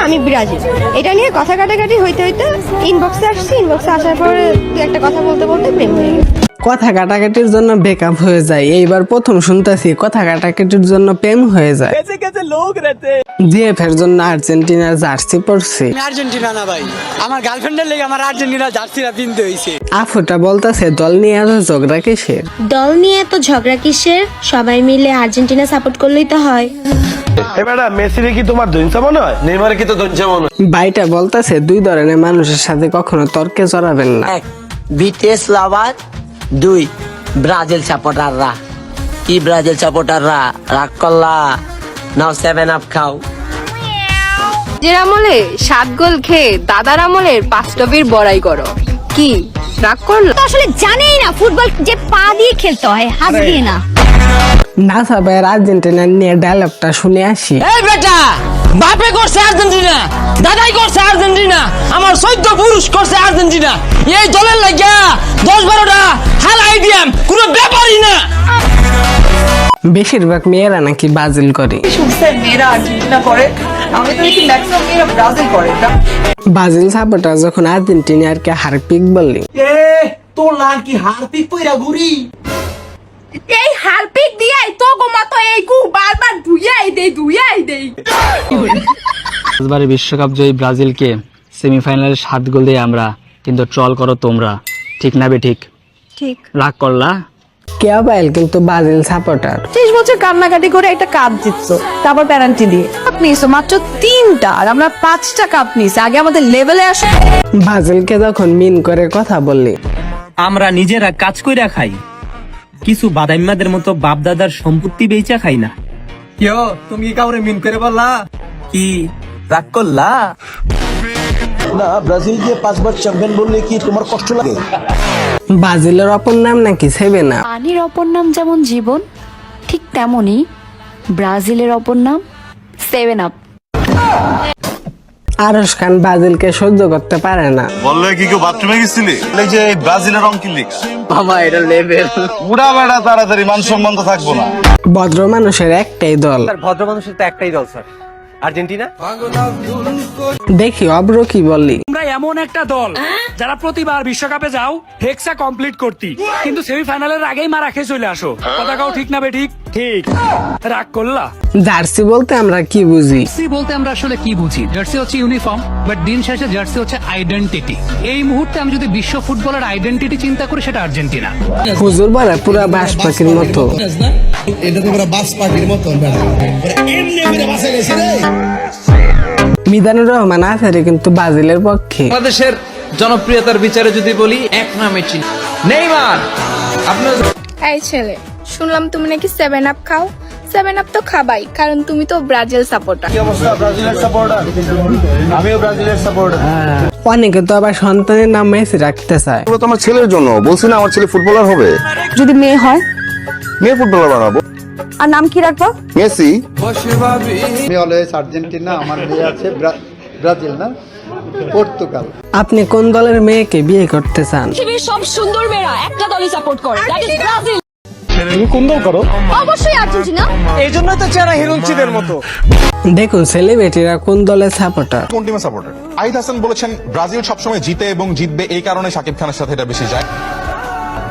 আমি ব্রাজিল। এটা নিয়ে কথা কাটাকাটি হইতে হইতে ইনবক্সে আসছি, ইনবক্সে আসার পরে তুই একটা কথা বলতে বলতে প্রেম হয়ে গেছে। কথা কাটাকাটির জন্য ব্রেকআপ হয়ে যায়, এইবার প্রথম শুনতেছি কথা কাটাকাটির জন্য প্রেম হয়ে যায়। জিএফ এর জন্য আর্জেন্টিনার জার্সি পরছে। আর্জেন্টিনা না ভাই, আমার গার্লফ্রেন্ডের লেগে আমার আর্জেন্টিনা জার্সিটা কিনতে হইছে। আফুটা বলতেছে দল নিয়ে এত ঝগড়া কিসের? দল নিয়ে এত ঝগড়া কিসের? সবাই মিলে আর্জেন্টিনা সাপোর্ট করলেই তো হয়। মেসিরে কি তোমার দইনসা মনে হয়? নেইমারে কি তো দইনসা মনে হয়? ভাইটা বলতেছে দুই ধরনের মানুষের সাথে কখনো তর্কে জড়াবেন না। এক, বিটিএস লাভার। দুই, ব্রাজিল সাপোর্টাররা। কি ব্রাজিল সাপোর্টাররা রাগ করলা? নাও 7 আপ খাও। নিজের আমলে 7 গোল খেয়ে দাদার আমলের 5 টবির বড়াই করো। কি রাগ করলো? তো আসলে জানেই না ফুটবল যে পা দিয়ে খেলতে হয়, হাত দিয়ে না। নাসা ভাইয়ের আর্জেন্টিনা নিয়ে ডায়লগটা শুনে আসি। এই বেটা, বাপে করছে আর্জেন্টিনা, দাদাই করছে আর্জেন্টিনা, আমার 14 পুরুষ করছে আর্জেন্টিনা। এই দলের লাগিয়া 10-12টা হালাই দিয়াম, কোনো ব্যাপারই না। বেশিরভাগ মেয়েরা নাকি ব্রাজিল করে। মেয়েরা আর্জেন্টিনা করে, আমি তো দেখি ম্যাক্সিমাম মেয়েরা ব্রাজিল করে। ব্রাজিল সাপোর্টার যখন আর্জেন্টিনাকে হারপিক বলে, তোর লাল কি হারপিক পয়রা ঘুরি? এই হারপিক দিয়াই তো গোমাতো এই গু বারবার ধুইয়াই দেই। এবারে বিশ্বকাপ জয়ী ব্রাজিলকে সেমিফাইনালে 7 গোল দিয়ে আমরা, কিন্তু ট্রল করো তোমরা। ঠিক না বে ঠিক? ঠিক। রাগ করলা? কেয়া পাইল কিন্তু ব্রাজিল সাপোর্টার। 30 বছর কান্নাকাটি করে একটা কাপ জিতছো, তারপর পেনাল্টি দিয়ে কাপ নিয়েছো মাত্র 3টা, আর আমরা 5টা কাপ নিয়েছি। আগে আমাদের লেভেলে আসো। ব্রাজিলকে যখন মিন করে কথা বললে, আমরা নিজেরা কাজ কইরা খাই, কিছু বাদাইম্মাদের মতো বাপ দাদার সম্পত্তি বেচা খাই না। কেউ তুমি কি কাউরে মিন করে বললা? কি রাগ করলা? না, ব্রাজিল দিয়ে 5 বার চ্যাম্পিয়ন বললে কি তোমার কষ্ট লাগে? ব্রাজিলের অপর নাম নাকি 7 আপ। পানির অপর নাম যেমন জীবন, ঠিক তেমনি ব্রাজিলের অপর নাম 7 আপ। আরশ খান ব্রাজিলকে সহ্য করতে পারে না। বললে কি কেউ বাথরুমে গেছিলি? এই যে ব্রাজিলের রং কি লিখ? মামা এটা লেভেল। পুরা বেড়া তাড়াতাড়ি মান সম্মান তো থাকবো না। ভদ্র মানুষের একটাই দল। ভদ্র মানুষের তো একটাই দল স্যার, আর্জেন্টিনা। দেখি অব্র কি বললি। তোমরা এমন একটা দল যারা প্রতিবার বিশ্বকাপে যাও হেক্সা কমপ্লিট করতি, কিন্তু সেমিফাইনালের আগেই মারা খেয়ে চলে আসো। কথা কাও ঠিক না বে ঠিক? ঠিক। রাগ করলা? জার্সি বলতে আমরা কি বুঝি? জার্সি বলতে আমরা আসলে কি বুঝি? জার্সি হচ্ছে ইউনিফর্ম, বাট দিন শেষে জার্সি হচ্ছে আইডেন্টিটি। এই মুহূর্তে আমি যদি বিশ্ব ফুটবলের আইডেন্টিটি চিন্তা করি, সেটা আর্জেন্টিনা। হুজুর বলে পুরা বাস পাখির মতো। এটা তো পুরা বাস পার্টির মতো। এমনি করে বাসে গেছে রে। মিজানুর রহমান আসারি কিন্তু ব্রাজিলের পক্ষে। বাংলাদেশের জনপ্রিয়তার বিচারে যদি বলি, এক নামে চিনি নেইমার। আপনার এই ছেলে, শুনলাম তুমি নাকি 7 আপ খাও। 7 আপ তো খাবাই, কারণ তুমি তো ব্রাজিল সাপোর্টার। কি অবস্থা ব্রাজিলের সাপোর্টার? আমিও ব্রাজিলের সাপোর্টার। অনেকে তো আবার সন্তানের নাম মেসি রাখতে চায়। পুরো তোমার ছেলের জন্য বলছি না, আমার ছেলে ফুটবলার হবে। যদি মেয়ে হয়, মেয়ে ফুটবলার বানাবো। আর নাম কি রাখবো? মেসি। আমি অলওয়েজ আর্জেন্টিনা, আমার মেয়ে আছে ব্রাজিল না পর্তুগাল। আপনি কোন দলের মেয়েকে বিয়ে করতে চান? পৃথিবীর সব সুন্দর মেয়েরা একটা দলই সাপোর্ট করে, দ্যাট ইজ ব্রাজিল। তুমি কোন দল করো? অবশ্যই আর্জেন্টিনা। এই জন্য তো চেহারা হিরোইনদের মতো। দেখুন সেলিব্রিটিরা কোন দলের সাপোর্টার। কোন টিমের সাপোর্টার? আহিদ হাসান বলেছেন ব্রাজিল সবসময় জিতে এবং জিতবে, এই কারণে শাকিব খানের সাথে এটা বেশি যায়।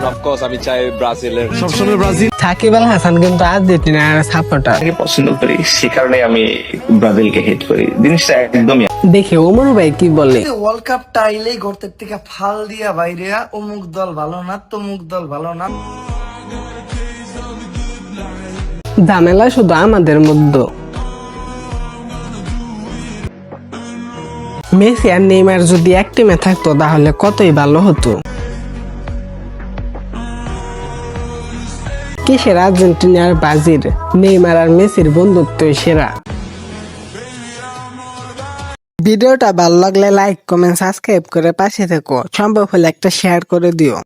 অফকোর্স আমি চাই ব্রাজিলের সবসময় ব্রাজিল। সাকিব আল হাসান কিন্তু আর্জেন্টিনার সাপোর্টার। পছন্দ করি, সে কারণে আমি ব্রাজিলকে হেট করি। জিনিসটা একদমই। দেখি ওমর ভাই কি বলে। ওয়ার্ল্ড কাপ টাইলেই ঘরের থেকে ফাল দিয়া বাইরে অমুক দল ভালো না, তমুক দল ভালো না। ঝামেলা শুধু আমাদের মধ্যে। মেসি আর নেইমার যদি এক টিমে থাকতো তাহলে কতই ভালো হতো। কিসের আর্জেন্টিনা আর ব্রাজিল? নেইমার আর মেসির বন্ধুত্বই সেরা। ভিডিওটা ভালো লাগলে লাইক কমেন্ট সাবস্ক্রাইব করে পাশে থেকো। সম্ভব হলে একটা শেয়ার করে দিও।